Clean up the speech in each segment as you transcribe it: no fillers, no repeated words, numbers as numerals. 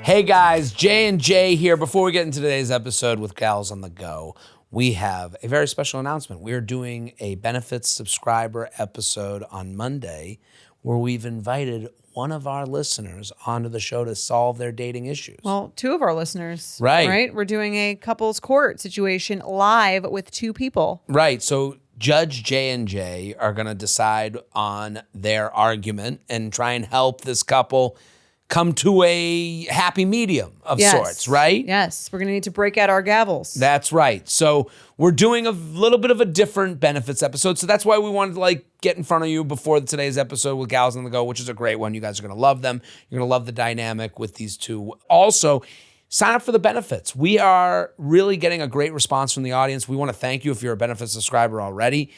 Hey guys, J&J here. Before we get into today's episode with Gals on the Go, we have a very special announcement. We're doing a benefits subscriber episode on Monday where we've invited one of our listeners onto the show to solve their dating issues. Well, two of our listeners. Right. We're doing a couples court situation live with two people. Right. So Judge J&J are going to decide on their argument and try and help this couple come to a happy medium of sorts, right? Yes. We're going to need to break out our gavels. That's right. So we're doing a little bit of a different benefits episode. So that's why we wanted to get in front of you before today's episode with Gals on the Go, which is a great one. You guys are going to love them. You're going to love the dynamic with these two. Also, sign up for the benefits. We are really getting a great response from the audience. We want to thank you if you're a benefits subscriber already.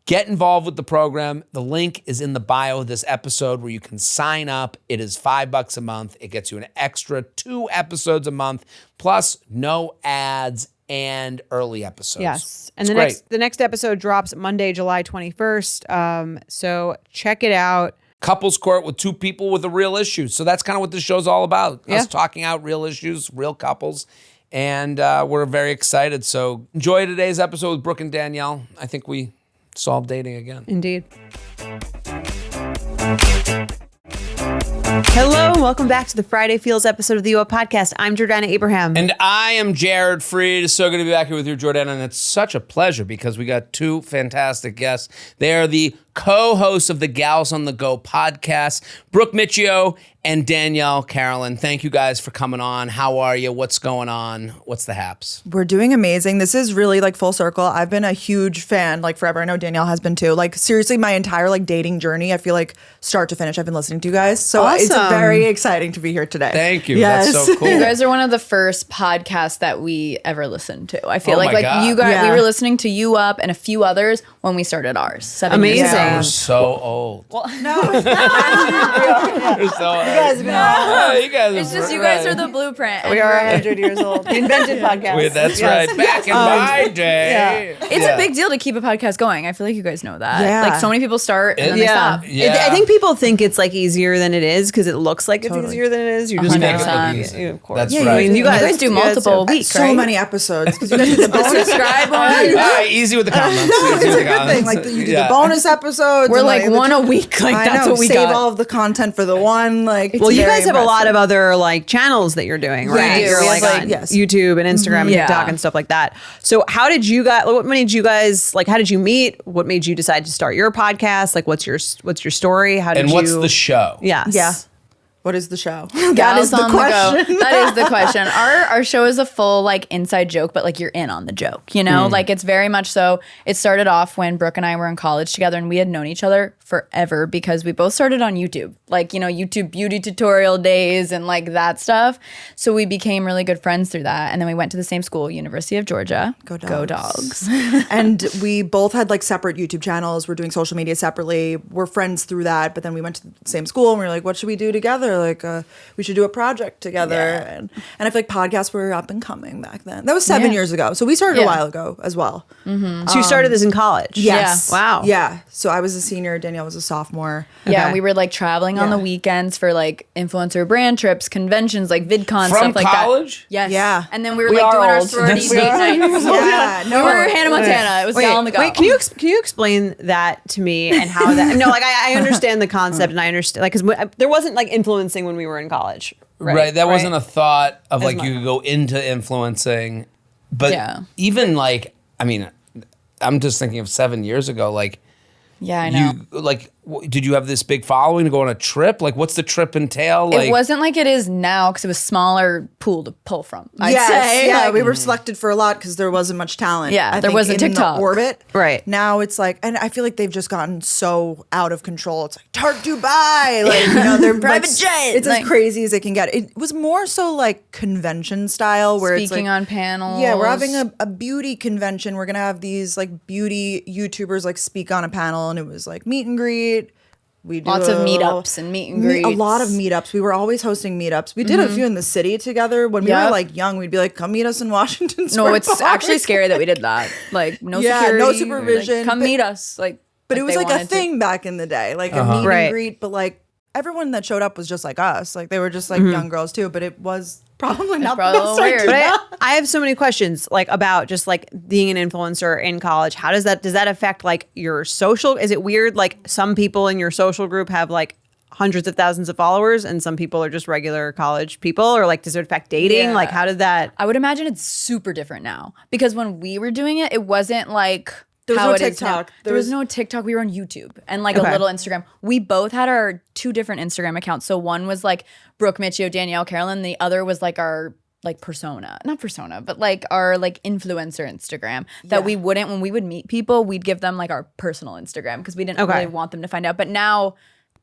Get involved with the program. The link is in the bio of this episode where you can sign up. It is $5 a month. It gets you an extra 2 episodes a month, plus no ads and early episodes. Yes. And It's the next episode drops Monday, July 21st. So check it out. Couples court with two people with a real issue. So that's kind of what this show's all about. Yeah. Us talking out real issues, real couples. And we're very excited. So enjoy today's episode with Brooke and Danielle. I think we solved dating again. Indeed. Hello and welcome back to the Friday Feels episode of the UA Podcast. I'm Jordana Abraham. And I am Jared Freed. It's so good to be back here with you, Jordana. And it's such a pleasure because we got two fantastic guests. They are the co-hosts of the Gals on the Go podcast, Brooke Michio and Danielle Carolyn. Thank you guys for coming on. How are you? What's going on? What's the haps? We're doing amazing. This is really full circle. I've been a huge fan forever. I know Danielle has been too. Seriously, my entire dating journey, I feel start to finish, I've been listening to you guys. So Awesome. It's very exciting to be here today. Thank you. Yes. That's so cool. You guys are one of the first podcasts that we ever listened to. I feel Oh like my God. you guys, Yeah. we were listening to You Up and a few others when we started ours. 7 years Amazing. ago. We're so old. No, We're so old. You guys It's just you guys are the blueprint. and We are we're- 100 years old. The invented podcast. That's right. Back in my day. It's a big deal to keep a podcast going. I feel like you guys know that. Yeah. So many people start and then they stop. Yeah. I think people think it's easier than it is because it looks like it's easier than it is. You just make it look 100%. easy. Yeah, of course. That's Yeah, right. I mean, you guys do multiple weeks, so right? many episodes. Because you guys do the bonus. Subscribe one. Easy with the comments. No, Easy it's with a the good thing. comments. You do the bonus episodes. We're and, one a week. I That's know, what we save got. all of the content for the one. Well, you guys have a lot of other channels that you're doing, right? do. You're We have, on yes. YouTube and Instagram and Yeah. TikTok and stuff like that. So how did you guys? What made you guys how did you meet? What made you decide to start your podcast? What's your story? How did And you? what's the show? Yes. Yeah. What is the show? That is the question. That is the question. Our show is a full inside joke, but you're in on the joke, you know? It's very much so. It started off when Brooke and I were in college together and we had known each other forever because we both started on YouTube. YouTube beauty tutorial days and that stuff. So we became really good friends through that. And then we went to the same school, University of Georgia. Go Dogs. Go Dogs. And we both had separate YouTube channels. We're doing social media separately. We're friends through that. But then we went to the same school and we were what should we do together? We should do a project together. Yeah. And I feel podcasts were up and coming back then. That was 7 years ago. So we started a while ago as well. So you started this in college. Yes. Yeah. Wow. Yeah. So I was a senior. Danielle was a sophomore. Yeah, Okay. we were traveling on the weekends for influencer brand trips, conventions, VidCon, From stuff like college? that. Yes. Yeah. And then we were We doing are our old. sorority date nights. Yeah. We were Hannah Montana. It was Gal on the Go. Wait, can you explain that to me and how that? No, I understand the concept and I understand because there wasn't influencing when we were in college. Right. That wasn't a thought of As you much. could go into influencing. But Yeah. even I'm just thinking of 7 years ago, Yeah, I know. did you have this big following to go on a trip? What's the trip entail? It wasn't like it is now because it was smaller pool to pull from. I'd Yes, say. yeah, we were selected for a lot because there wasn't much talent. Yeah, I there think, wasn't in TikTok. the orbit. Right. Now it's and I feel they've just gotten so out of control. It's Tart Dubai, they're Private jet. It's as crazy as it can get. It was more so convention style, where Speaking it's on panels. Yeah, we're having a beauty convention. We're gonna have these beauty YouTubers speak on a panel, and it was meet and greet. We do Lots of meetups and meet and greets. A lot of meetups. We were always hosting meetups. We did a few in the city together. When we were young, we'd be come meet us in Washington Square No, it's Park. actually scary that we did that. No Yeah, security. no supervision, Come but- meet us. But it was they a wanted to. thing back in the day, a meet Right. and greet, but everyone that showed up was just like us. Like they were just like young girls too, but it was probably not the probably a best little weird. idea. But I have so many questions like about just like being an influencer in college. How does that affect like your social? Is it weird? Like some people in your social group have like hundreds of thousands of followers and some people are just regular college people, or like does it affect dating? Yeah. Like how did that? I would imagine it's super different now because when we were doing it, it wasn't like There was how no it is now. TikTok. There was no TikTok. We were on YouTube and like Okay. a little Instagram. We both had our 2 different Instagram accounts. So one was like Brooke Michio, Danielle Carolyn. The other was like our like not persona, but like our like influencer Instagram that we wouldn't, when we would meet people, we'd give them like our personal Instagram because we didn't really want them to find out. But now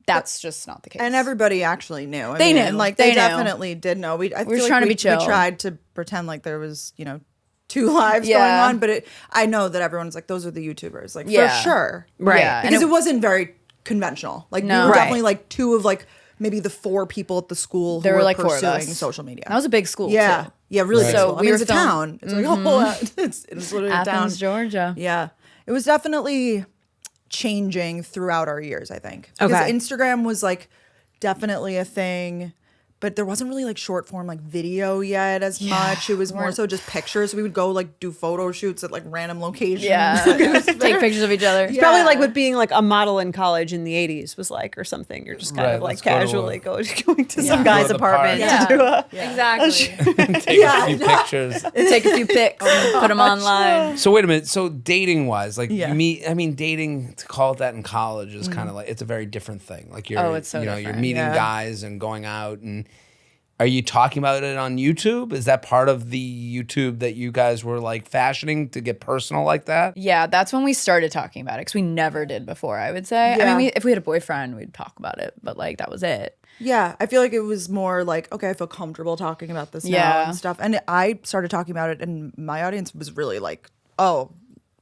that's just not the case. And everybody actually knew. They knew. And like They they knew. definitely did know. I were feel trying to like be chill. We tried to pretend like there was, 2 lives Yeah. going on, but I know that everyone's like, those are the YouTubers, like Yeah. for sure, Right. Yeah. Because And it wasn't very conventional. Like No. we were Right. definitely like 2 of like maybe the 4 people at the school who There were were like 4 of pursuing us. social media. That was a big school yeah, too. yeah, really. Right. Big So school. I we mean, were it's a town. It's like a whole. It's literally a town. Athens, Georgia. Yeah. It was definitely changing throughout our years, I think. Because Okay. Instagram was like definitely a thing, but there wasn't really like short form like video yet as much. It was more so just pictures. We would go like do photo shoots at like random locations. Yeah. Take pictures of each other. It's probably like what being like a model in college in the 80s was like or something. You're just kind Right, of like let's go to casually going to some Go guy's to the apartment park. to do a Exactly. Take a few pictures. Take a few pics, put them online. So wait a minute. So dating wise, like Yeah. you meet, I mean, dating to call it that in college is kind of like it's a very different thing. Like you're, Oh, it's so you're different. meeting Yeah. guys and going out. And are you talking about it on YouTube? Is that part of the YouTube that you guys were like fashioning to get personal like that? Yeah, that's when we started talking about it because we never did before, I would say. I Yeah. mean, if we had a boyfriend, we'd talk about it, but like that was it. Yeah, I feel like it was more like, okay, I feel comfortable talking about this now Yeah. and stuff. And I started talking about it, and my audience was really like, oh,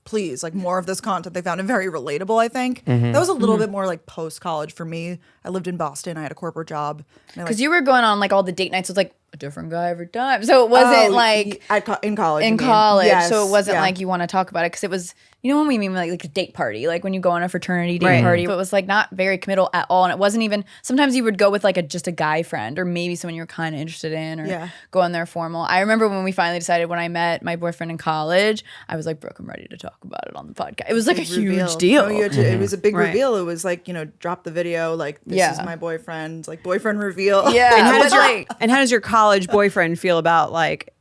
please, like more of this content. They found it very relatable, I think. That was a little bit more like post college for me. I lived in Boston, I had a corporate job. Because you were going on like all the date nights with like a different guy every time. So it wasn't like in college. you in mean. college. Yes, So it wasn't yeah. like you want to talk about it because it was, you know, when we mean like a date party, like when you go on a fraternity date Right. party, but it was like not very committal at all. And it wasn't even, sometimes you would go with like just a guy friend or maybe someone you were kind of interested in or Yeah. go on there formal. I remember when we finally decided when I met my boyfriend in college, I was like, Brooke, I'm ready to talk about it on the podcast. It was like a Reveal. huge deal. No, you had to, It was a big Right. reveal. It was like, drop the video, like, this Yeah. is my boyfriend, like boyfriend reveal. Yeah. And how does but, your like, and how does your college boyfriend feel about like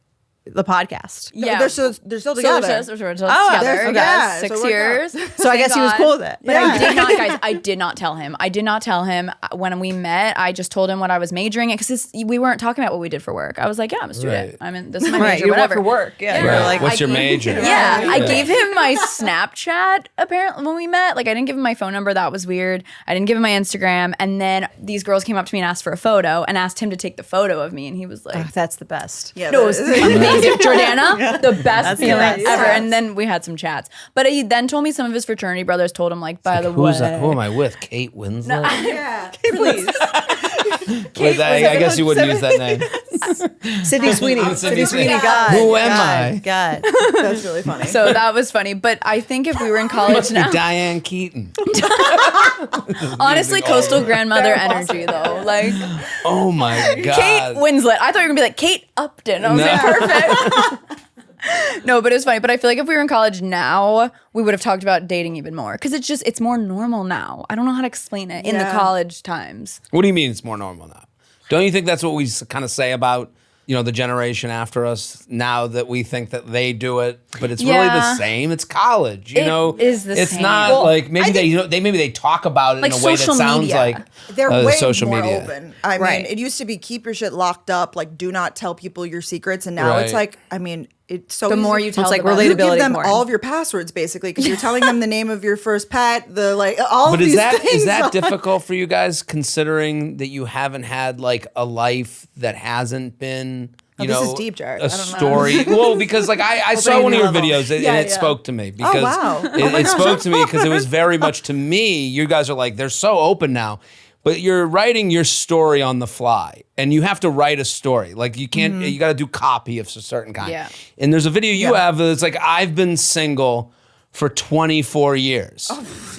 the podcast? yeah. They're still together. They're still together. okay. Yes, So 6 it worked years. So I guess he was cool with it. But I did not, guys. I did not tell him. I did not tell him when we met. I just told him what I was majoring in because we weren't talking about what we did for work. I was like, yeah, I'm a student. Right. I'm in. This is my Right, major. you work Whatever. for work. Yeah, you're Right. like What's your major? Yeah, I gave him my Snapchat apparently when we met. Like I didn't give him my phone number. That was weird. I didn't give him my Instagram. And then these girls came up to me and asked for a photo and asked him to take the photo of me. And he was like, oh, that's the best. Yeah, no, it was amazing. Jordana, the best the feeling best. ever. Yes. And then we had some chats. But he then told me some of his fraternity brothers told him, like, by the way. Who am I with? Kate Winslet? Yeah. Please. Wait, I guess you wouldn't use that name. Sydney Sweeney. Sydney Sydney Sweeney. Sweeney. God. Who am God, I? God. That's really funny. So that was funny. But I think if we were in college Must be now, Diane Keaton. honestly, coastal grandmother energy, though. Like, Oh my God. Kate Winslet. I thought you were going to be like, Kate Upton. I was No. like, perfect. No, but it was funny. But I feel like if we were in college now, we would have talked about dating even more. Because it's more normal now. I don't know how to explain it in the Yeah. college times. What do you mean it's more normal now? Don't you think that's what we kind of say about, the generation after us now that we think that they do it, but it's really the Yeah. same. It's college, It is the It's same. not Well, like maybe they talk about it Like in a way that social sounds media. like They're way social more media. open. I Right. mean, it used to be keep your shit locked up, like do not tell people your secrets, and now Right. it's like, I mean, it's so The more easy. you tell, It's like the better. You relatability give them porn. all of your passwords basically because you're telling them the name of your first pet, the like all But of is these that things. is that difficult for you guys, considering that you haven't had like a life that hasn't been, you this know, is deep, Jared. a I don't know. story? Well, because like I saw bring one of it your level. videos and Yeah, it yeah. spoke to me because wow. it spoke to me because it was very much to me. You guys are like they're so open now. But you're writing your story on the fly, and you have to write a story. Like you can't, you got to do copy of a certain kind. Yeah. And there's a video you have that's like, I've been single for 24 years.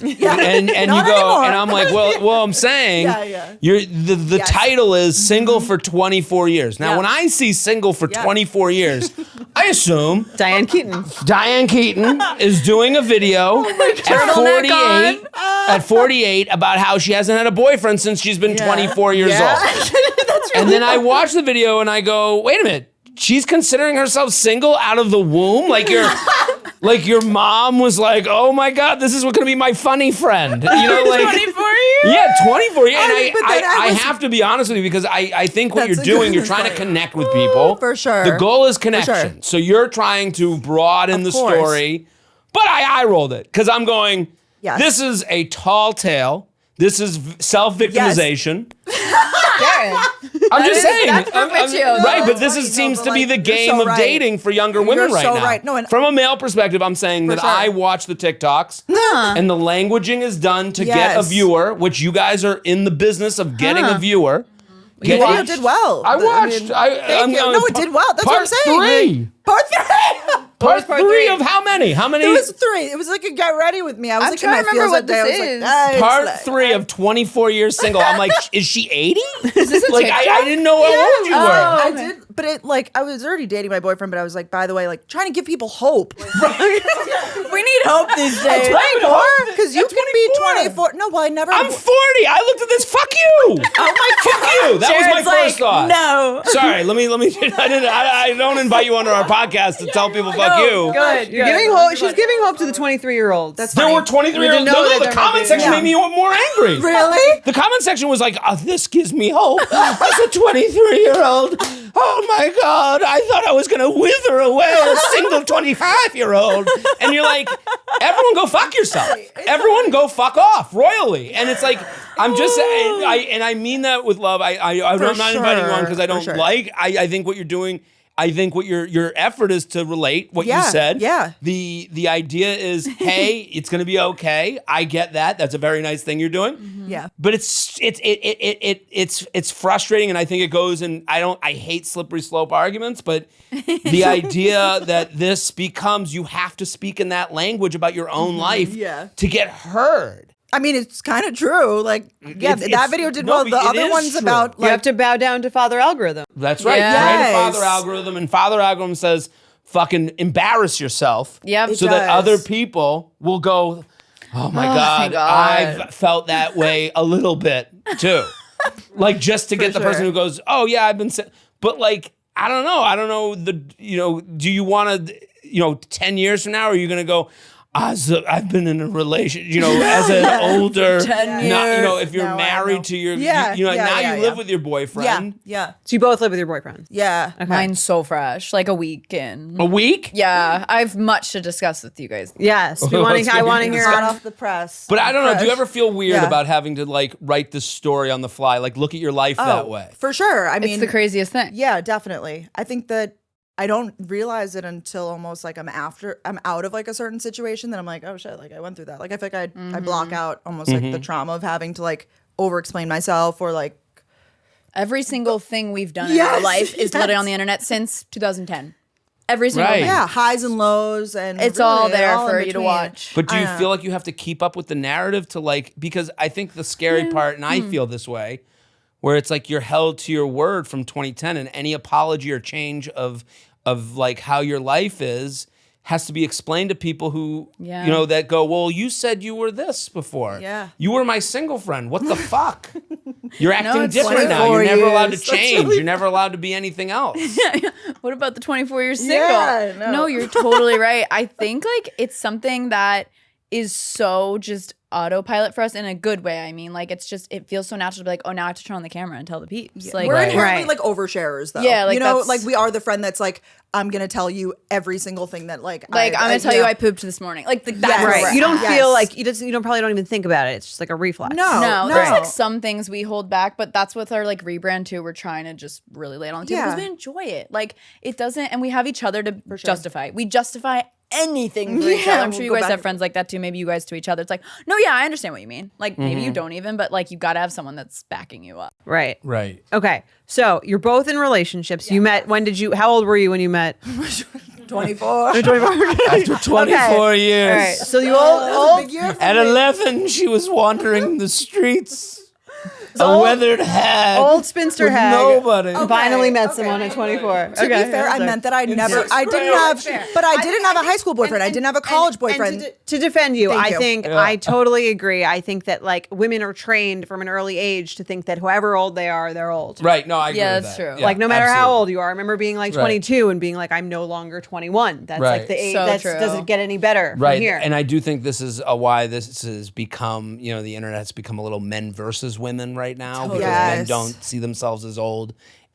Yeah. And you Not go, anymore. and I'm like, well, I'm saying Yeah. you're the Yes. title is single for 24 years. Now, Yeah. when I see single for 24 years, I assume Diane Keaton. Diane Keaton is doing a video Turtleneck at 48 about how she hasn't had a boyfriend since she's been 24 years old. And then I watch the video and I go, wait a minute, she's considering herself single out of the womb? Like your mom was like, oh my God, this is going to be my funny friend. You know, like 24 years? Yeah, 24 years. And but then I I was- have to be honest with you because I think what That's you're a doing, good you're trying to point. connect with people. For sure. The goal is sure. connection. So you're trying to broaden the course. story. But I rolled it because I'm going, Yes. this is a tall tale. This is self-victimization. I'm just saying. that's perpetual. Right, but that's this funny, seems but, to be like, the you're game so of right. dating for younger women You're right so now. right. No, and- From a male perspective, I'm saying that sure. I watch the TikToks and the languaging is done to get a Yes. viewer, which you guys are in the business of getting a viewer. The video did well. I watched. mean, I'm you. going, No, it did well. That's part what I'm saying. Three. Part three. Part part three three? of how many? How many? It was three. It was like a get ready with me. I was I'm like in trying my to remember feels what that day. I was this like, is. "Ah, Part it's like- 3 of 24 years single. I'm like, is she 80? Is this a Like, TikTok? I didn't know how old you were. I did, but it like I was already dating my boyfriend, but I was like, by the way, like trying to give people hope. We need hope these At days. 24, because you At can be 24. 24. No, well, I never. I'm 40. I looked at this. Fuck you. Oh my fuck you. That was Jared's my first like, thought. no. Sorry. Let me. I don't invite you onto our podcast to tell people fuck you. Good. You're giving hope. She's giving hope to the 23-year-olds. That's There were 23-year-olds. know No, that the there comment might be- section Yeah. made me more angry. Really? The comment section was like, oh, this gives me hope. As a 23-year-old. Oh my God. I thought I was going to wither away a single 25-year-old. And you're like, everyone go fuck yourself. Everyone go fuck off royally. And it's like, I'm just saying, I mean that with love. I'm not inviting you on because I don't sure. like, I think what you're doing, I think what your effort is to relate what you Yeah, said. yeah. The idea is, hey, it's going to be okay. I get that. That's a very nice thing you're doing. Yeah. But it's frustrating, and I think it goes. And I hate slippery slope arguments, but the idea that this becomes you have to speak in that language about your own life Yeah. to get heard. I mean, it's kind of true. Like, yeah, It's- that video did no, well. but The it other is ones true. about You have like to bow down to Father Algorithm. That's right. Yes. Create a father algorithm, and father algorithm says, "Fucking embarrass yourself." Yep. So It that does. other people will go, "Oh my thank God, God. I've felt that way a little bit too." Like just to get the person sure. who goes, "Oh yeah, I've been," but like I don't know do you want to 10 years from now are you gonna go? I've been in a relationship, as an older, 10 not, if you're No, I married know. to your, Yeah, now yeah, you yeah. live with your yeah, boyfriend. yeah, So you both live with your boyfriend. yeah. Mine's so fresh, like a week in. A week? Yeah, I've much to discuss with you guys. Yes. I want to hear. Hot off the press. But I don't know. Do you Fresh. ever feel weird Yeah. about having to like write this story on the fly? Like look at your life that way. For sure. I mean, It's the craziest thing. yeah, definitely. I think that I don't realize it until almost like I'm out of like a certain situation that I'm like, oh shit, like I went through that. Like I feel like I block out almost like the trauma of having to like over explain myself or like Every single thing we've done in our Yes, life is literally yes. on the internet since 2010. Every single Right. thing. yeah, highs and lows and It's really all there all in for you to between. watch. But do you I feel like you have to keep up with the narrative to like because I think the scary part, and I feel this way, where it's like you're held to your word from 2010, and any apology or change of like how your life is has to be explained to people who Yeah. that go, well, you said you were this before. Yeah. You were my single friend. What the fuck? You're acting it's different now. 24 You're never allowed to years. That's change. really You're never allowed to be anything else. What about the 24 years single? Yeah, no. You're totally right. I think like it's something that is so just autopilot for us in a good way. I mean, like it's just it feels so natural to be like, oh, now I have to turn on the camera and tell the peeps. Like We're Right. inherently Right. like oversharers though. Yeah, like, that's- like we are the friend that's like, I'm gonna tell you every single thing that like I'm gonna tell you I pooped this morning. Like that's Yes. where Right. we're You don't at. Yes. feel like you don't probably don't even think about it. It's just like a reflex. No. There's like some things we hold back, but that's with our like rebrand too. We're trying to just really lay it on the table because Yeah. we enjoy it. Like it doesn't, and we have each other to justify. We justify anything for each Yeah, other. I'm sure we'll you go guys back have and friends like that too. Maybe you guys to each other. It's like, no, yeah, I understand what you mean. Like maybe you don't even, but like you got to have someone that's backing you up. Right. Right. Okay. So you're both in relationships. You met. How old were you when you met? 24. After 24 years. All right. So you old Big year for At me. 11, she was wandering the streets. A weathered hag. old spinster with hag. nobody. finally met okay. someone at 24. To be fair, I meant that I didn't have, but I didn't have a high school boyfriend. I didn't have a college boyfriend. To defend you, Thank I you. think I totally agree. I think that like women are trained from an early age to think that whoever old they are, they're old. Right, no, I agree Yeah, with that's that. true. Yeah, Like no matter how absolutely. old you are. I remember being like 22 and being like, I'm no longer 21. That's Right. like the age. So That true. doesn't get any better Right, from here. and I do think this is why this has become, the internet has become a little men versus women right now because men Yes. don't see themselves as old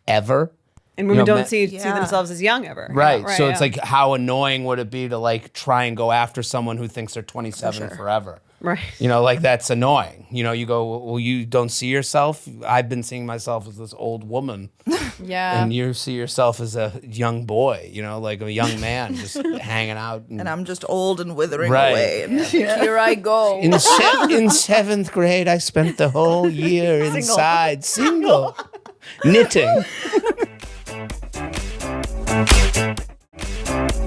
ever. And women don't men- see Yeah. themselves as young ever. Right. Yeah, So it's yeah. like, how annoying would it be to like try and go after someone who thinks they're 27 forever? Right. Like that's annoying. You go, well, you don't see yourself. I've been seeing myself as this old woman, Yeah. and you see yourself as a young boy. Like a young man just hanging out. And I'm just old and withering Right. away. And, Here I go. in 7th grade, I spent the whole year inside, single, knitting.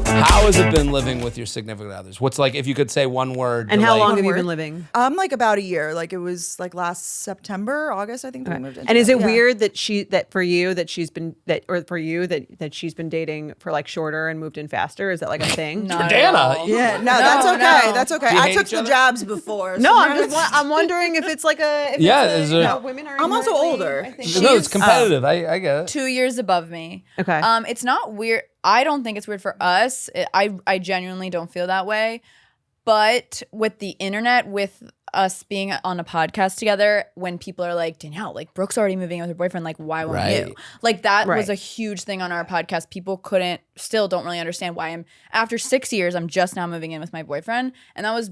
How has it been living with your significant others? What's like, if you could say one word. And to, how like- long have you word? been living? like about a year. Like it was like last September, August, I think that we moved in. And is it together. Yeah. weird that she's been dating for like shorter and moved in faster? Is that like a thing? Not at Dana, all. Yeah, no, that's okay. no. That's okay. Do you I hate took each the other? jabs before. No, so I'm now just it's- I'm wondering if it's like a Yeah, it's is a, there- women are I'm also inherently, older. I think. No, it's competitive. I get it. 2 years above me. Okay. It's not weird. I don't think it's weird for us. I genuinely don't feel that way. But with the internet, with us being on a podcast together, when people are like, Danielle, like Brooke's already moving in with her boyfriend, like why won't Right. you? Like that Right. was a huge thing on our podcast. People still don't really understand why after 6 years, I'm just now moving in with my boyfriend. And that was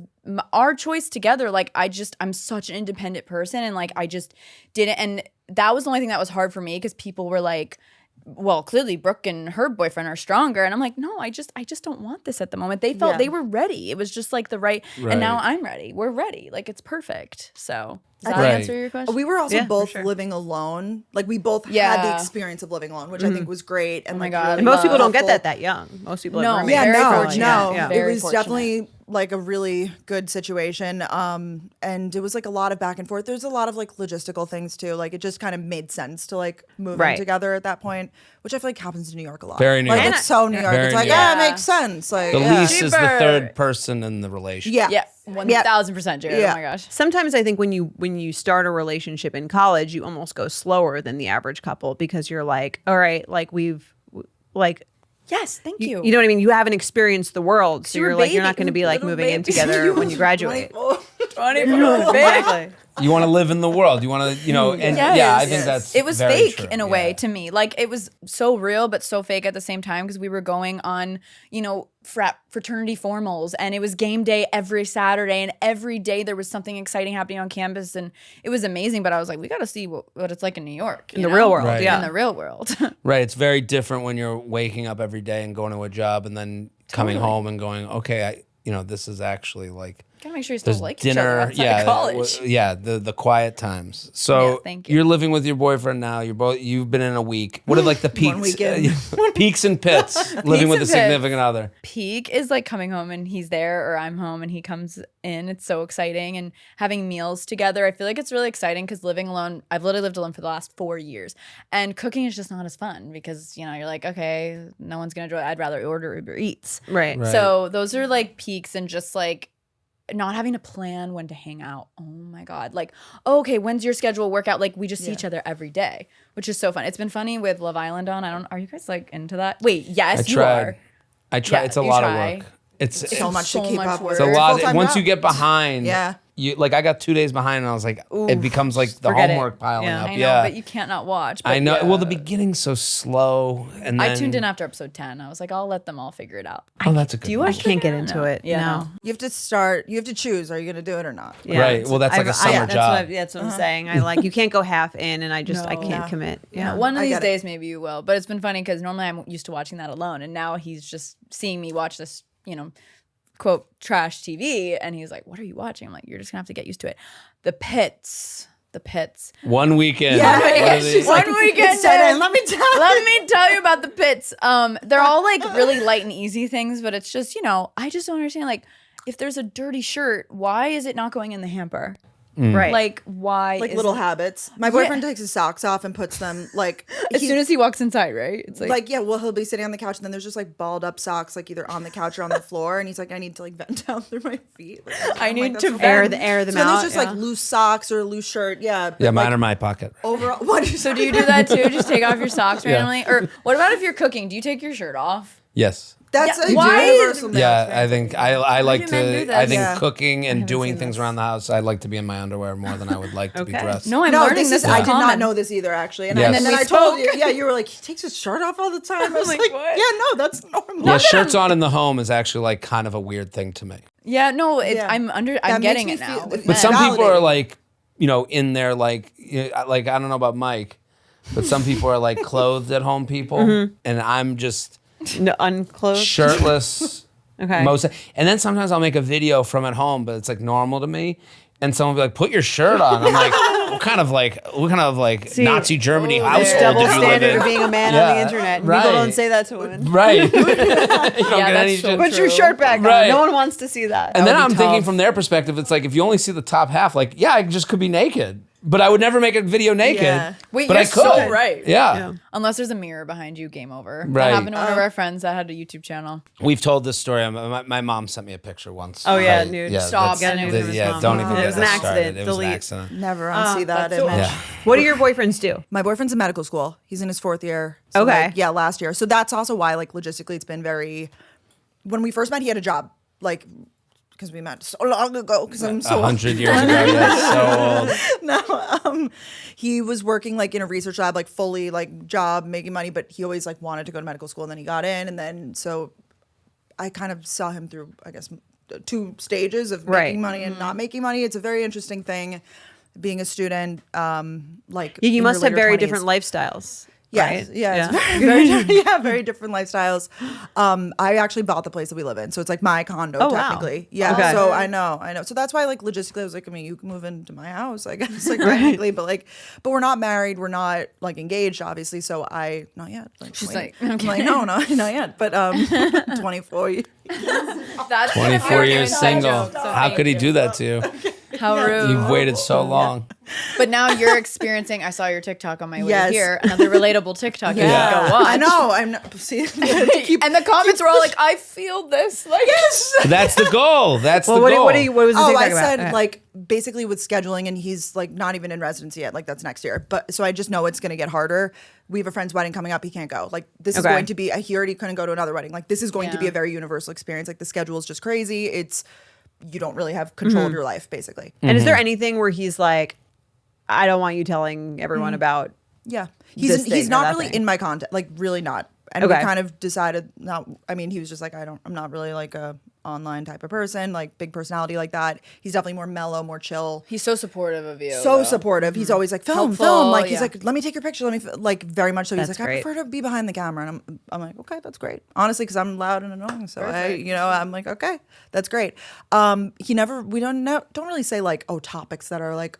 our choice together. Like I'm such an independent person and like I just didn't. And that was the only thing that was hard for me because people were like, well, clearly Brooke and her boyfriend are stronger. And I'm like, no, I just don't want this at the moment. They felt they were ready. It was just like the right. And now Right. I'm ready. We're ready. Like it's perfect. So does that Right. answer your question? We were also Yeah, for both sure. living alone. Like we both had the Yeah. experience of living alone, which I think was great. And my like God. really And most people don't get helpful. that young. Most people No. have roommates. Yeah, Very no, fortunate. no. Yeah. It Very was fortunate. definitely like a really good situation. And it was like a lot of back and forth. There's a lot of like logistical things too. Like it just kind of made sense to like move Right. in together at that point, which I feel like happens in New York a lot. Very New like, York. It's so New York. Very It's like, New yeah, York. it makes sense. Like The yeah. lease is the Cheaper. third person in the relationship. Yeah. yeah, 1,000%, Jared. Yeah. Oh my gosh. Sometimes I think when you start a relationship in college, you almost go slower than the average couple because you're like, all right, like like Yes, thank you. you know what I mean? You haven't experienced the world, so You were you're like you're not baby- going to be like little moving in baby. together when you graduate. 24. Exactly. You want to live in the world. You want to, and Yes. yeah, I think Yes. that's It was very fake true. in a way to me. Like it was so real, but so fake at the same time because we were going on, fraternity formals and it was game day every Saturday and every day there was something exciting happening on campus and it was amazing. But I was like, we got to see what it's like in New York. In the real world, Right. yeah. In the real world. Right. It's very different when you're waking up every day and going to a job and then coming home and going, okay, this is actually like Gotta make sure you still there's like each other dinner. outside Yeah. of college. The quiet times. So Yeah, thank you. you're living with your boyfriend now. You've been in a week. What are like the peaks? weekend. Peaks and pits living with a and pits. significant other. Peak is like coming home and he's there or I'm home and he comes in. It's so exciting and having meals together. I feel like it's really exciting because living alone, I've literally lived alone for the last 4 years and cooking is just not as fun because, you're like, okay, no one's going to enjoy it. I'd rather order Uber Eats. Right. Right. So those are like peaks and just like not having to plan when to hang out. Oh my God. Like, okay, when's your schedule workout? Like we just see each other every day, which is so fun. It's been funny with Love Island on. are you guys like into that? Wait, yes, you are. I tried. Yeah, it's a you lot try. of work. It's so much to so keep much up work. with. It's a lot. Full-time Once job. you get behind, Yeah. you like I got 2 days behind, and I was like, it becomes like the forget it. homework piling Yeah. up. I know, yeah, but you can't not watch. But I know. yeah. Well, the beginning's so slow, and then I tuned in after episode 10. I was like, I'll let them all figure it out. Oh, that's a good. I can't get into it. Yeah, No. no. You have to choose. Are you going to do it or not? Yeah. Right. Well, that's like a summer job. That's what I'm saying. I like you can't go half in, and I can't Yeah. commit. Yeah, Yeah. one of I these get it. days maybe you will. But it's been funny because normally I'm used to watching that alone, and now he's just seeing me watch this, quote trash TV, and he's like, "What are you watching?" I'm like, "You're just gonna have to get used to it." The Pits. the pits. One weekend. Yeah, What yeah, are these? she's like, One weekend, "Set in, Dan. let me tell Let me tell you about the pits. They're all like really light and easy things, but it's just, I just don't understand. Like, if there's a dirty shirt, why is it not going in the hamper? Right. Like, why? Like is little it- habits. My boyfriend takes his socks off and puts them like As soon as he walks inside, right? It's like yeah, well, he'll be sitting on the couch and then there's just like balled up socks, like either on the couch or on the floor, and he's like, I need to like vent down through my feet. Like, I I'm need like, to "That's air okay." the air them so then out. there's just like loose socks or a loose shirt. Yeah. But, Yeah, mine like, are my pocket. overall. What So do you do that too? Just take off your socks Yeah. randomly? Or what about if you're cooking? Do you take your shirt off? Yes. That's Yeah, a why- universal male Yeah, thing. I think I like do men do to. this? I think Yeah. cooking and doing seen things this. around the house. I like to be in my underwear more than I would like to be Okay. dressed. No, I'm No, learning this is. this. I is did not common. know this either, actually. And, Yes. and then We I told you, spoke. yeah, you were like, he takes his shirt off all the time. I was like, like, what? yeah, no, that's normal. Yeah, shirts on in the home is actually like kind of a weird thing to me. Yeah, no, Yeah. I'm That getting makes it me now. feel- with But Yeah. some men. people are Validating. like, in there like I don't know about Mike, but some people are like clothed at home people, and I'm just No, unclothed. shirtless. Okay. Most, and then sometimes I'll make a video from at home, but it's like normal to me. And someone will be like, "Put your shirt on." I'm like, "What kind of like See, Nazi Germany household Double did you live standard in?" of being a man on Yeah, the internet. right. People don't say that to women. Right. You don't Yeah, get that's any so shit. Put your True. shirt back on. Right. No one wants to see that. And then I'm That would be thinking tough. from their perspective, it's like if you only see the top half, like, yeah, I just could be naked. But I would never make a video naked. Yeah. Wait, but you're I could. so right. Yeah. Unless there's a mirror behind you, game over. Right. That happened to one of our friends that had a YouTube channel. We've told this story. My mom sent me a picture once. Oh, yeah, Right. dude. Stop. that's- Got news from his yeah, mom. don't even It get was an that started. accident. It was an Delete. accident. Never unsee that that's so- image. Yeah. What do your boyfriends do? My boyfriend's in medical school. He's in his 4th year. So Okay. like, yeah, last year. So that's also why, like, logistically, it's been very. When we first met, he had a job, like, because we met so long ago. Because I'm so 100 years ago. Yeah, so old. he was working like in a research lab, like fully like job, making money, but he always like wanted to go to medical school, and then he got in, and then so I kind of saw him through, I guess, 2 stages of Right. making money and not making money. It's a very interesting thing, being a student. Like You in must your have later very 20s. different lifestyles. Yeah, right? yeah, it's very different lifestyles. I actually bought the place that we live in, so it's like my condo Oh, wow. technically. Yeah, Okay. so I know. So that's why, like, logistically, I was like, I mean, you can move into my house, I guess, like technically, but we're not married, we're not like engaged, obviously. So not yet. Like, She's wait. like, I'm like, no, not yet. But 24 years. That's 24 years single. How could he do that to you? How rude. You've waited so long. But now you're experiencing. I saw your TikTok on my way Yes. here. Another relatable TikTok. You Yeah, should go watch. I know. I'm not. See, And the comments were all like, "I feel this." Like, That's the goal. That's Well, the what, goal. what was the Oh, TikTok I about? said Okay. like basically with scheduling, and he's like not even in residency yet. Like that's next year. But so I just know it's going to get harder. We have a friend's wedding coming up. He can't go. Like this is Okay. going to be. He already couldn't go to another wedding. Like this is going to be Yeah. a very universal experience. Like the schedule is just crazy. It's you don't really have control of your life basically. And is there anything where he's like, I don't want you telling everyone about? Yeah, This he's thing or not that really thing. in my content. Like really not. And Okay. we kind of decided not. I mean, he was just like, I'm not really like a online type of person. Like big personality like that. He's definitely more mellow, more chill. he's so supportive of you. So though. supportive. He's always like, film. Helpful, Like he's yeah. like, let me take your picture. Let me like very much so. He's That's like, great. I prefer to be behind the camera, and I'm like, okay, that's great. Honestly, because I'm loud and annoying, so I'm like, okay, that's great. We don't really say like, oh, topics that are like,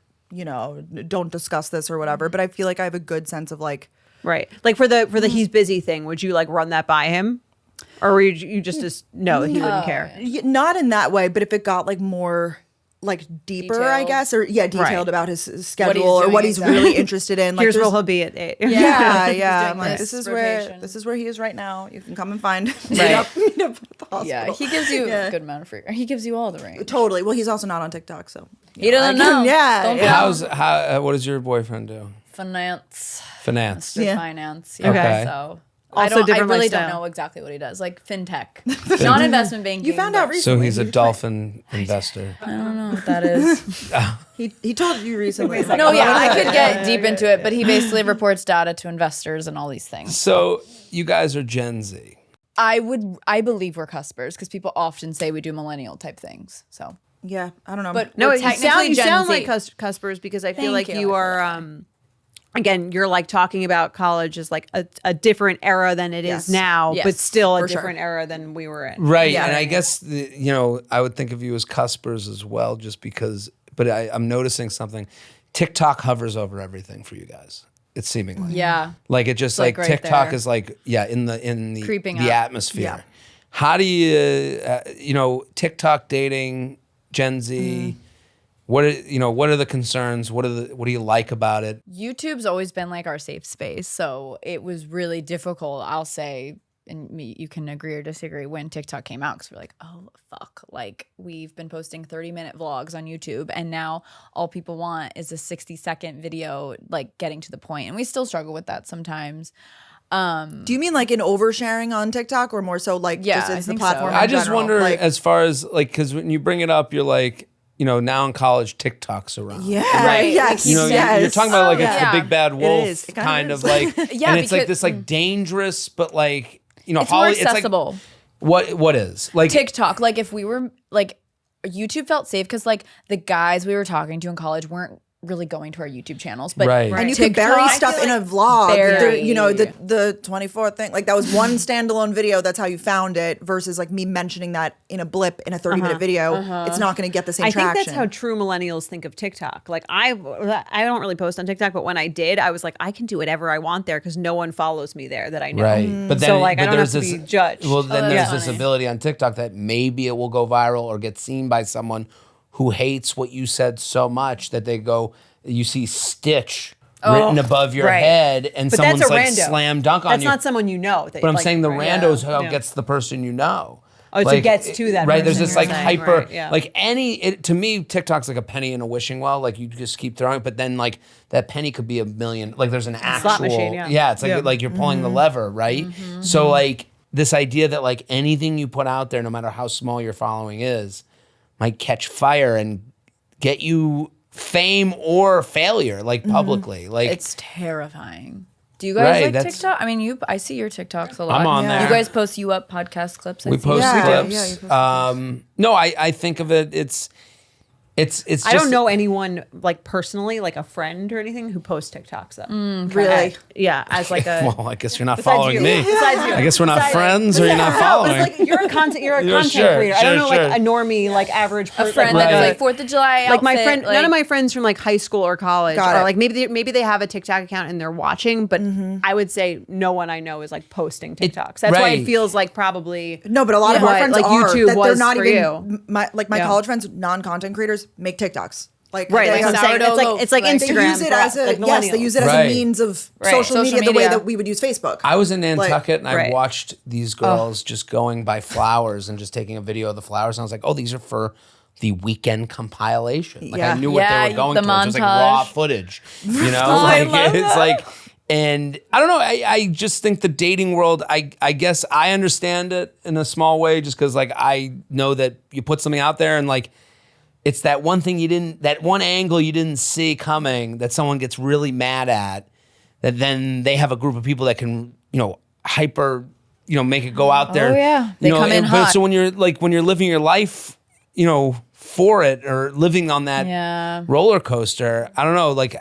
don't discuss this or whatever. But I feel like I have a good sense of like, Right. Like for the he's busy thing, would you like run that by him? Or would you just know he wouldn't care? not in that way, but if it got like more like deeper, I Detailed. guess, or detailed Right. about his schedule or doing what he's exactly. really interested in. Like Here's where there's- he'll be at 8. Yeah, He's yeah. doing I'm like, this this rotation. is where he is right now. You can come and find meet Right. up at the hospital. Yeah, he gives you Yeah. a good amount of free. He gives you all the range. Totally. Well, he's also not on TikTok, so He doesn't I can- know. Yeah, Don't yeah. What does your boyfriend do? Finance. Finance. Yeah. Finance. Okay. Yeah. So Also I different really lifestyle. don't know exactly what he does. Like fintech, not investment banking. You found out but recently. So he's a dolphin investor. I don't know what that is. He told you recently. No, yeah, I could get deep into it, but he basically reports data to investors and all these things. So you guys are Gen Z. I believe we're cuspers because people often say we do millennial type things. So, Yeah, I don't know. but No, we're you technically Gen sound Z. like cuspers because I feel Thank like you, you I are again, you're like talking about college as like a different era than it is Yes. now, Yes, but still a for sure. different era than we were in. Right. Yeah. And I guess, I would think of you as cuspers as well, just because, but I'm noticing something. TikTok hovers over everything for you guys. It's seemingly. Yeah. Like it just like like right TikTok there. is like in the Creeping the up. atmosphere. Yeah. How do you TikTok dating Gen Z? What are the concerns? What do you like about it? YouTube's always been like our safe space, so it was really difficult, I'll say, and you can agree or disagree, when TikTok came out, because we're like, oh fuck, like we've been posting 30-minute vlogs on YouTube and now all people want is a 60-second video, like getting to the point, and we still struggle with that sometimes. Do you mean like an oversharing on TikTok, or more so like Yeah, just I it's the think so. platform? I in just general? wonder Like, as far as like, because when you bring it up, you're like, now in college, TikTok's around. yeah, Right. yes, You're talking about like it's Yeah. the big bad wolf is. It kind kinda of is. like, Yeah, and it's like because- this like dangerous, but like It's more It's like, accessible. what is like TikTok, like if we were like, YouTube felt safe because like the guys we were talking to in college weren't really going to our YouTube channels, but Right. and you can bury TikTok, stuff I feel in a like vlog. bury- The 24 thing, like that was one standalone video. That's how you found it. Versus like me mentioning that in a blip in a 30-minute video. It's not going to get the same I traction. think that's how true millennials think of TikTok. Like I don't really post on TikTok, but when I did, I was like, I can do whatever I want there because no one follows me there that I know. right. But then So, like, I don't have there's to be judged. Well, then that's there's this funny. ability on TikTok that maybe it will go viral or get seen by someone who hates what you said so much that you see Stitch written above your right. head, and But someone's that's a like rando. slam dunk on That's you. not someone you know. But I'm saying the rando's how Yeah. gets the person you know. Oh, so it gets to that right. There's person, this you're like saying, hyper, right, yeah. like to me, TikTok's like a penny in a wishing well. Like you just keep throwing, but then like that penny could be a million. Like there's an actual slot machine, yeah. It's like you're pulling the lever, right? So like this idea that like anything you put out there, no matter how small your following is, might catch fire and get you fame or failure, like publicly. Like It's terrifying. Do you guys Right, like that's- TikTok? I mean, I see your TikToks a lot. I'm on Yeah. there. You guys post You Up podcast clips. I we see. post Yeah, clips. yeah, you post No, I think of it. It's just, I don't know anyone like personally, like a friend or anything, who posts TikToks though. Really? Yeah, as like a. Well, I guess you're not besides following you. me. Besides you. I guess we're not Besides- friends, or you're not following. It's like you're a content Yeah, creator. sure, I don't know sure. like a normie, like average person. A friend Right. that's like 4th of July like my outfit, friend, like- none of my friends from like high school or college Got are it. like maybe they have a TikTok account and they're watching, but I would say no one I know is like posting TikToks. That's why right. it feels like probably No, but a lot of our what, friends like, are YouTube that they're was not for even you. my Yeah. college friends, non-content creators, make TikToks. Like right. they, That's what I'm saying. sourdough It's like loaf, like, they Instagram. use it for as us, a like yes, they use it as Right. a means of Right. social Social media the way media. that we would use Facebook. I was in Nantucket and I right. watched these girls just going by flowers and just taking a video of the flowers. And I was like, oh, these are for the weekend compilation. Like I Yeah. knew what Yeah, they were going the to. It was like raw montage. footage, you know? I like love it's that. like, and I don't know. I just think the dating world, I guess I understand it in a small way just because like I know that you put something out there and like, it's that one thing that one angle you didn't see coming that someone gets really mad at, that then they have a group of people that can, hyper, make it go out there. Oh, yeah. They come in but hot. so when you're living your life, for it or living on that Yeah. roller coaster, I don't know, like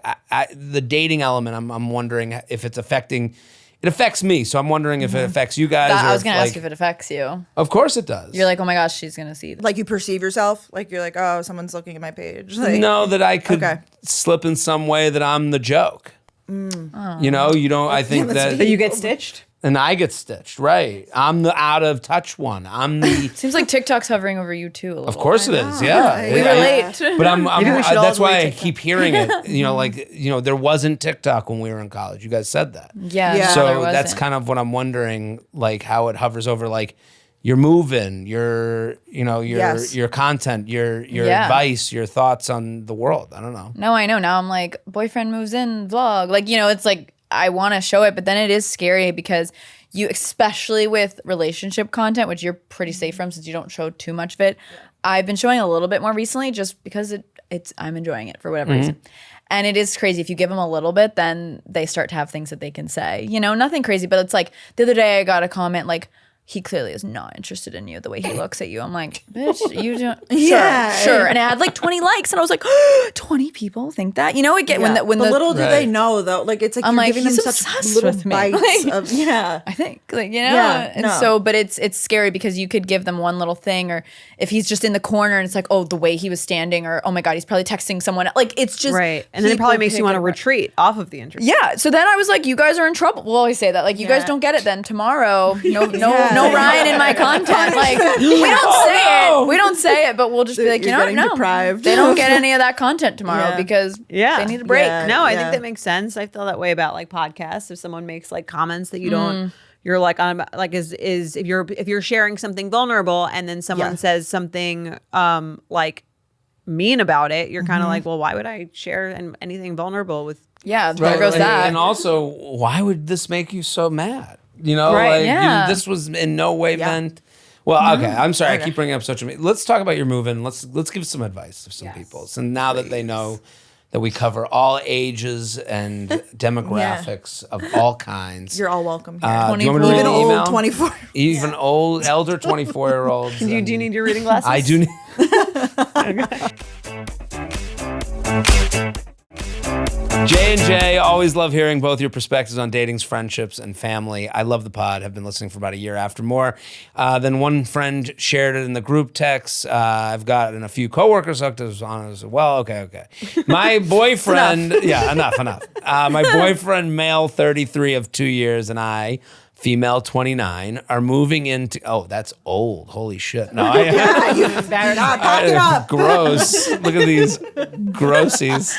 the dating element, I'm wondering if it's affecting. It affects me, so I'm wondering if it affects you guys. That, or I was if, going to like, ask if it affects you. Of course it does. You're like, oh my gosh, she's going to see this. Like you perceive yourself, like you're like, oh, someone's looking at my page. Like, No, that I could Okay. slip in some way that I'm the joke. You don't. I think that's that you get stitched. and I get stitched. Right. I'm the out of touch one. I'm the. Seems like TikTok's hovering over you too a little. Of course it is. Yeah. We relate. But Maybe we should all that's why delete I TikTok. keep hearing it. There wasn't TikTok when we were in college. You guys said that. Yeah. Yeah. no, So there that's wasn't. kind of what I'm wondering, like how it hovers over, like your moving, your Yes. your content, your Yeah. advice, your thoughts on the world. I don't know. No, I know. Now I'm like, boyfriend moves in vlog. Like, it's like I want to show it, but then it is scary because you, especially with relationship content, which you're pretty safe from since you don't show too much of it. I've been showing a little bit more recently just because I'm enjoying it for whatever reason. And it is crazy. If you give them a little bit, then they start to have things that they can say. Nothing crazy, but it's like the other day I got a comment like, he clearly is not interested in you the way he looks at you. I'm like, bitch, you don't. Yeah. Sure. And it had like 20 likes, and I was like, 20 people think that. You know, it get when the little do Right. they know though, like it's like I'm you're like, giving them he's such obsessed little with me. bites Like- of I think, like, you know, Yeah, and no. so, but it's scary because you could give them one little thing, or if he's just in the corner and it's like, oh, the way he was standing, or oh my God, he's probably texting someone. Like, it's just Right. And then it probably people makes you pick want to it apart. retreat off of the interview. Yeah. So then I was like, you guys are in trouble. We'll always say that. Like, you guys Yeah. don't get it then tomorrow. No Yeah. Ryan in my content. Like, we don't say it. We don't say it, but we'll just be like, you You're know, getting no. deprived. They don't get any of that content tomorrow Yeah. because Yeah. they need a break. Yeah. No, I Yeah. think that makes sense. I feel that way about like podcasts. If someone makes like comments that you don't, you're like on like is if you're sharing something vulnerable and then someone Yeah. says something like mean about it, you're kind of like, well, why would I share anything vulnerable with? Yeah, there goes and, that. And also, why would this make you so mad? You know, Right, like yeah. this was in no way meant. Well, okay, I'm sorry. I keep bringing up social media. Let's talk about your move-in. Let's give some advice to some people. So now that they know that we cover all ages and demographics of all kinds. You're all welcome here. Do you want me to read Even the old email? 24. Even old, elder 24-year-olds. Do you need your reading glasses? I do need. J&J, always love hearing both your perspectives on datings, friendships, and family. I love the pod. Have been listening for about a year after more. Then one friend shared it in the group text. I've gotten a few coworkers hooked us on it as well. Okay. My boyfriend, enough. My boyfriend, male 33 of 2 years, and I, female 29, are moving into. Oh, that's old. Holy shit. No, Pack it up. gross. Look at these grossies.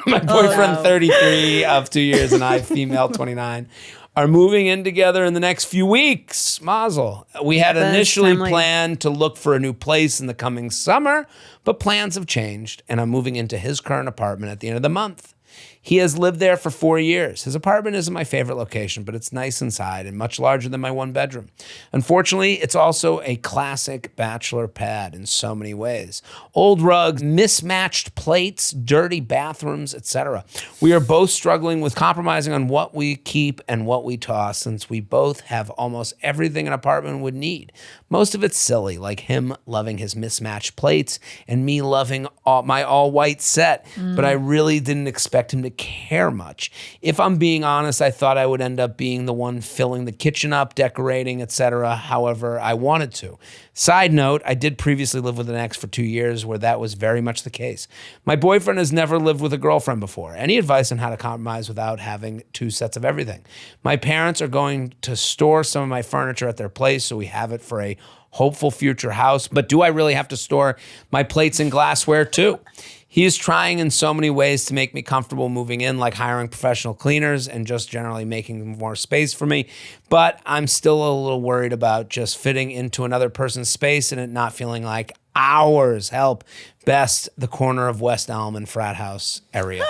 My boyfriend, 33 of 2 years, and I, female 29, are moving in together in the next few weeks. Mazel. We had initially timely. planned to look for a new place in the coming summer, but plans have changed, and I'm moving into his current apartment at the end of the month. He has lived there for 4 years. His apartment isn't my favorite location, but it's nice inside and much larger than my one bedroom. Unfortunately, it's also a classic bachelor pad in so many ways. Old rugs, mismatched plates, dirty bathrooms, etc. We are both struggling with compromising on what we keep and what we toss, since we both have almost everything an apartment would need. Most of it's silly, like him loving his mismatched plates and me loving my all-white set, but I really didn't expect him to care much. If I'm being honest, I thought I would end up being the one filling the kitchen up, decorating, etc. However I wanted to. Side note, I did previously live with an ex for 2 years where that was very much the case. My boyfriend has never lived with a girlfriend before. Any advice on how to compromise without having two sets of everything? My parents are going to store some of my furniture at their place, so we have it for a hopeful future house. But do I really have to store my plates and glassware too? He is trying in so many ways to make me comfortable moving in, like hiring professional cleaners and just generally making more space for me. But I'm still a little worried about just fitting into another person's space and it not feeling like ours. Help. Best, the corner of West Elm and Frat House area.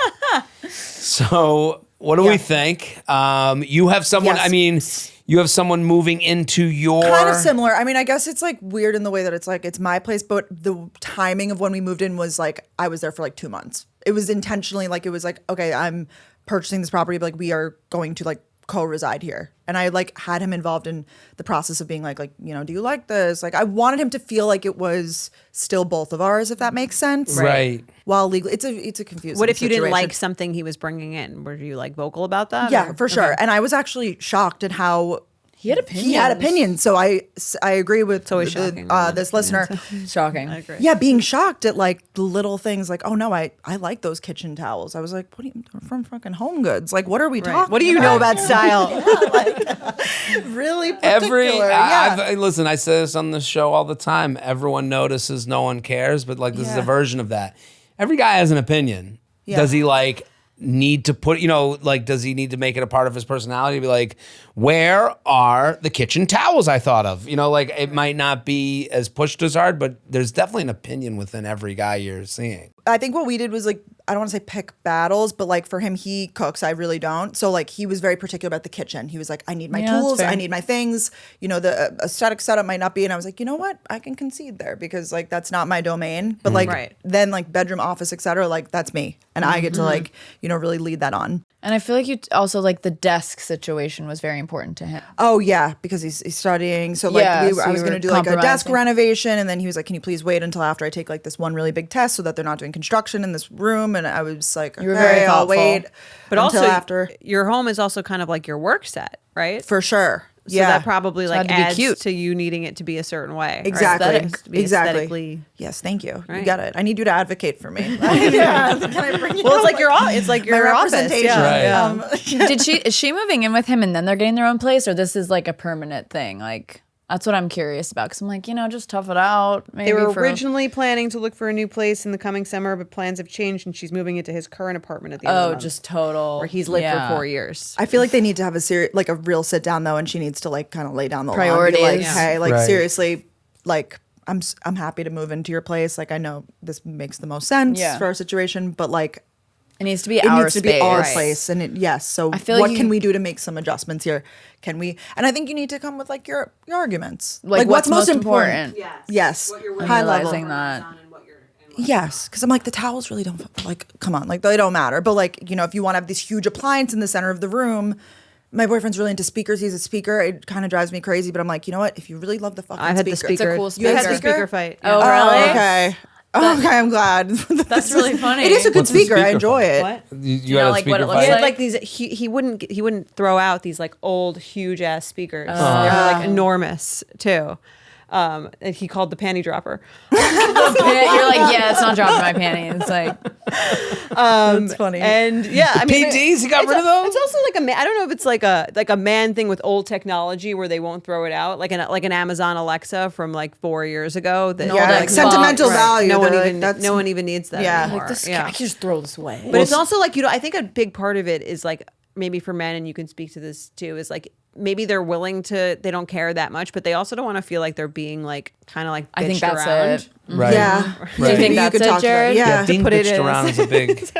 So what do we think? You have someone, Yes. I mean, you have someone moving into your... Kind of similar. I mean, I guess it's like weird in the way that it's like it's my place, but the timing of when we moved in was like I was there for like 2 months. It was intentionally like it was like, okay, I'm purchasing this property, but like we are going to like co-reside here. And I like had him involved in the process of being like, you know, do you like this? Like I wanted him to feel like it was still both of ours, if that makes sense. Right. While legally, it's a confusing What if you didn't situation. like something he was bringing in? Were you like vocal about that? Yeah, or- for sure. Okay. And I was actually shocked at how He had opinions. he had opinions. So I agree with always shocking. this listener. Shocking. I agree. Yeah, being shocked at like the little things like, oh no, I like those kitchen towels. I was like, what are you from fucking Home Goods? Like, what are we Right. talking What do you know about style? really particular? Listen, I say this on the show all the time. Everyone notices, no one cares, but like this is a Yeah. version of that. Every guy has an opinion. Yeah. Does he like need to put, you know, like does he need to make it a part of his personality to be like, where are the kitchen towels I thought of? You know, like it might not be as pushed as hard, but there's definitely an opinion within every guy you're seeing. I think what we did was like, I don't want to say pick battles, but like for him, he cooks. I really don't. So like he was very particular about the kitchen. He was like, I need my Yeah, that's tools. fair. I need my things. You know, the aesthetic setup might not be. And I was like, you know what? I can concede there because like that's not my domain. But like Right. then like bedroom, office, etc. Like that's me, and I get to like you know really lead that on. And I feel like you also like the desk situation was very important to him. Oh yeah, because he's studying. So like Yeah, so I was you gonna were do like a desk compromising. renovation, and then he was like, "Can you please wait until after I take like this one really big test, so that they're not doing construction in this room?" And I was like, You were very "Okay, I'll thoughtful. wait." But until also, after, your home is also kind of like your work set, right? for sure. So Yeah, that probably it like had to be adds cute. to you needing it to be a certain way. or Exactly. aesthetics to be Exactly. aesthetically. Yes, thank you. You Right. got it. I need you to advocate for me. Yeah. Can I bring you Well, it's up? like it's like your my office. representation. Yeah. Right. Yeah. Is she moving in with him and then they're getting their own place, or this is like a permanent thing? Like that's what I'm curious about, because I'm like, just tough it out. Maybe They were for- originally planning to look for a new place in the coming summer, but plans have changed, and she's moving into his current apartment at the end of the month, just total where he's lived yeah. for 4 years. I feel like they need to have a real sit down though, and she needs to like kind of lay down the law and be Priorities. like, Yeah. hey, like Right. seriously, like I'm happy to move into your place. Like I know this makes the most sense Yeah. for our situation, but like It needs to be it our needs to be space. our Right. place, and yes. So I feel like what you- can we do to make some adjustments here? Can we? And I think you need to come with like your arguments, Like, what's most important? Yes, I'm high level. realizing that. Yes, because I'm like the towels really don't like. Come on, like they don't matter. But like if you want to have this huge appliance in the center of the room, my boyfriend's really into speakers. He's a speaker. It kind of drives me crazy. But I'm like, you know what? If you really love the fucking I've had speaker, the speaker. cool You had the speaker. speaker fight. Oh, yeah. really? okay. Okay, I'm glad. That's really funny. It is a good What's the speaker. I speaker enjoy for? it. What? You know, had a like, what speaker it looks He fight? had like? like these. He wouldn't throw out these like old huge ass speakers. They were like enormous too. And he called the panty dropper. You're like, yeah, it's not dropping my panties. Like, That's funny. And yeah, I mean, PDs, he got it's rid of those? It's also like I don't know if it's like a man thing with old technology where they won't throw it out, like an Amazon Alexa from like 4 years ago. That yeah, that like sentimental Right. value. no one they're like, even that's- no one even needs that Yeah. anymore. Like, this, yeah. I can just throw this away. But it's also like, I think a big part of it is like maybe for men, and you can speak to this too, is like maybe they're willing to, they don't care that much, but they also don't want to feel like they're being like kind of like I think bitched that's around. it. Right. Yeah. Do you Right. think Maybe that's you could it, talk about Jared? Yeah. Yeah, being put it bitched in. around is a big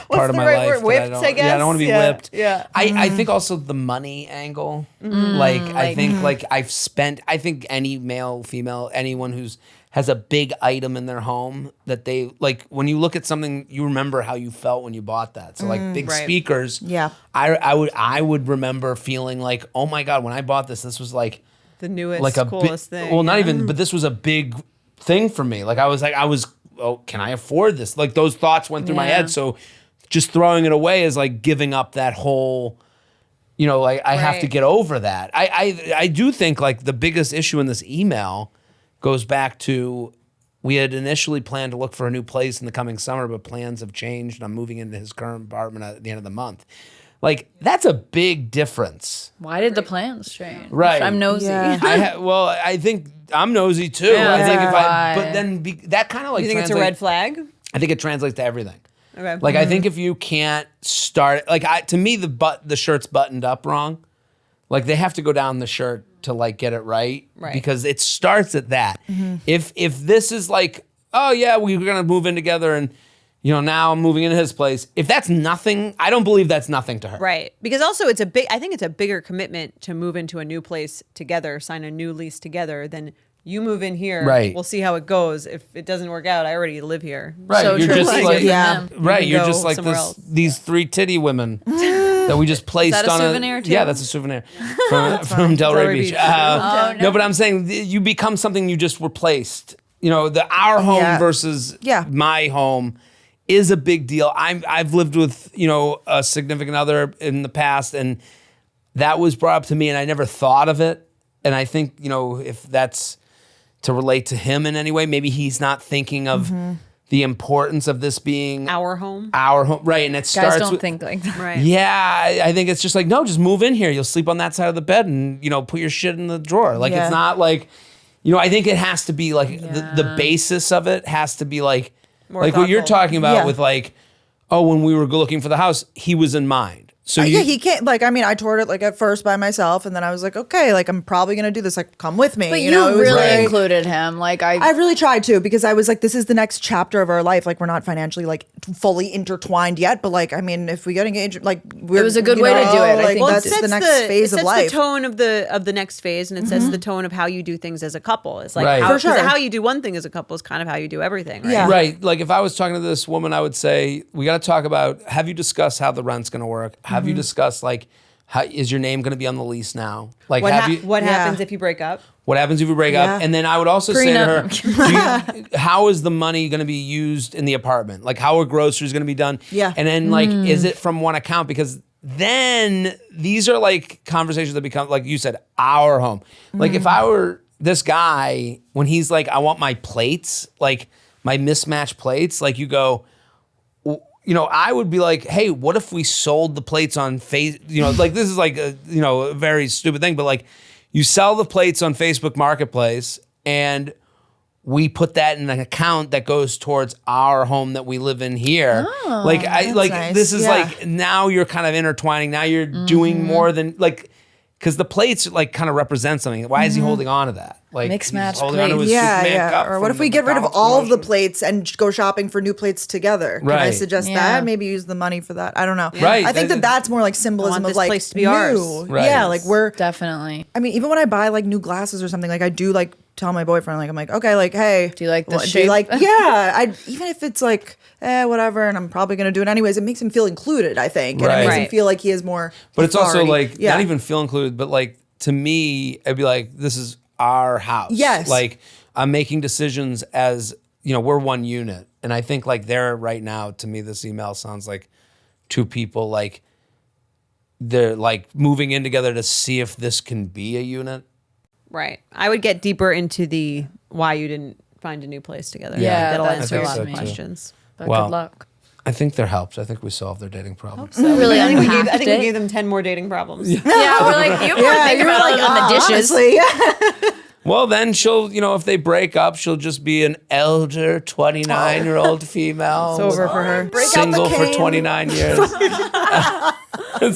part of the my right life. word? that Whipped, I Yeah, I don't want to be guess? whipped. Yeah. I think also the money angle. I think like I've spent. I think any male, female, anyone who's has a big item in their home that they like. When you look at something, you remember how you felt when you bought that. So like big Right. speakers. Yeah. I would remember feeling like, oh my god, when I bought this was like The newest, like a coolest thing. Well, not yeah. even, but this was a big thing for me. Like I was, oh, can I afford this? Like those thoughts went through my Yeah. head. So just throwing it away is like giving up that whole, like I have to Right. get over that. I do think like the biggest issue in this email goes back to we had initially planned to look for a new place in the coming summer, but plans have changed. And I'm moving into his current apartment at the end of the month. Like that's a big difference. Why did the plans change? Right. I'm nosy. Yeah. I think I'm nosy too. Yeah, I think if why? but then that kind of like You think it's a translate- red flag? I think it translates to everything. Okay. Like I think if you can't start to me the shirt's buttoned up wrong. Like they have to go down the shirt to like get it right, Right. because it starts at that. If this is like, oh yeah, we're gonna move in together and now I'm moving into his place. If that's nothing, I don't believe that's nothing to her. Right. Because also I think it's a bigger commitment to move into a new place together, sign a new lease together than you move in here. Right. We'll see how it goes. If it doesn't work out, I already live here. Right. So You're true. just Like, like yeah. right. can You're go just like somewhere this else. these 3 titty women that we just placed that a on souvenir too? Yeah, that's a souvenir from Delray Beach. Oh, no, but I'm saying you become something you just replaced. Our home Yeah. versus Yeah. my home is a big deal. I've lived with a significant other in the past, and that was brought up to me, and I never thought of it. And I think if that's to relate to him in any way, maybe he's not thinking of the importance of this being Our home. our home, right? And it starts Guys don't with, think like that. Right. yeah, I think it's just like, no, just move in here. You'll sleep on that side of the bed and, put your shit in the drawer. Like, Yeah. it's not like, I think it has to be like the basis of it has to be like, More like what you're thoughtful. talking about Yeah. with like, oh, when we were looking for the house, he was in mind. So yeah, he can't. Like, I mean, I toured it like at first by myself, and then I was like, okay, like I'm probably gonna do this. Like, come with me. But you know, it was really very- included him. Like I really tried to, because I was like, this is the next chapter of our life. Like, we're not financially like fully intertwined yet, but like, I mean, if we get engaged, like, It was a good way to do it. I Like, think Well, that's the next phase it of sets life. the tone of the next phase, and it sets the tone of how you do things as a couple. It's like Right. how, For 'cause sure. how you do one thing as a couple is kind of how you do everything. Right? Yeah. Right. Like if I was talking to this woman, I would say, we got to talk about, have you discussed how the rent's going to work? Have you discussed like, how is your name going to be on the lease now? Like, What, have you, what Yeah. happens if you break up? what happens if you break up? Yeah. And then I would also say to her, Prenup. do you, how is the money going to be used in the apartment? Like how are groceries going to be done? Yeah. And then like, is it from one account? Because then these are like conversations that become, like you said, our home. Like if I were this guy, when he's like, I want my plates, like my mismatched plates, like you go, you know, I would be like, hey, what if we sold the plates on face? You know, like this is like a, you know, a very stupid thing, but like you sell the plates on Facebook Marketplace and we put that in an account that goes towards our home that we live in here. Like I like nice. this is Yeah. like now you're kind of intertwining. Now you're doing more than like, because the plates like kind of represent something. Why is he holding on to that? Like Mix he's match holding on to his plates. Yeah, Superman yeah. cup Or what from if we the get rid of McDonald's all of the promotion. plates and go shopping for new plates together? Can I Right. suggest Yeah. that? Maybe use the money for that. I don't know. Right. I think That- that's more like symbolism this of like place to be new. ours. Right. Yeah, like we're. Definitely. I mean, even when I buy like new glasses or something, like I do like tell my boyfriend, like I'm like, okay, like hey, Do you like this do you shape? like yeah, I even if it's like whatever, and I'm probably gonna do it anyways. It makes him feel included, I think, and it makes him Right. feel like he has more. But it's also authority. like yeah. not even feel included, but like to me, I'd be like, this is our house. Yes. Like I'm making decisions as, you know, we're one unit. And I think like there right now, to me, this email sounds like two people like they're like moving in together to see if this can be a unit. Right. I would get deeper into the why you didn't find a new place together. Yeah, that'll that answer a I lot think of so, too. questions. But Well, good luck. I think they're helped. I think we solved their dating problem. Really I think we unpacked gave it. them 10 more dating problems. Yeah, we're like, you have more to think about other than the dishes. Honestly, yeah. Well, then she'll, you know, if they break up, she'll just be an elder 29-year-old female. It's over for her. Break out the Single for cane. 29 years.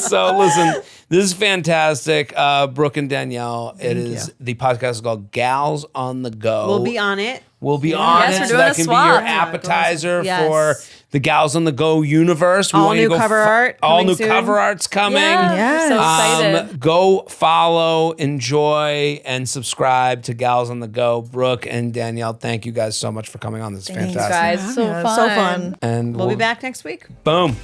So listen, this is fantastic. Brooke and Danielle, the podcast is called Gals on the Go. We'll be on it. We'll be on Yes, it, we're so doing that a can swap. be your Yeah, appetizer Yes. for the Gals on the Go universe. We All want you to new go cover art All coming new soon. cover art's coming. Yeah, so excited. Go follow, enjoy, and subscribe to Gals on the Go. Brooke and Danielle, thank you guys so much for coming on. This is Thanks, fantastic. guys. So Yeah, fun. so fun. And We'll be back next week. Boom.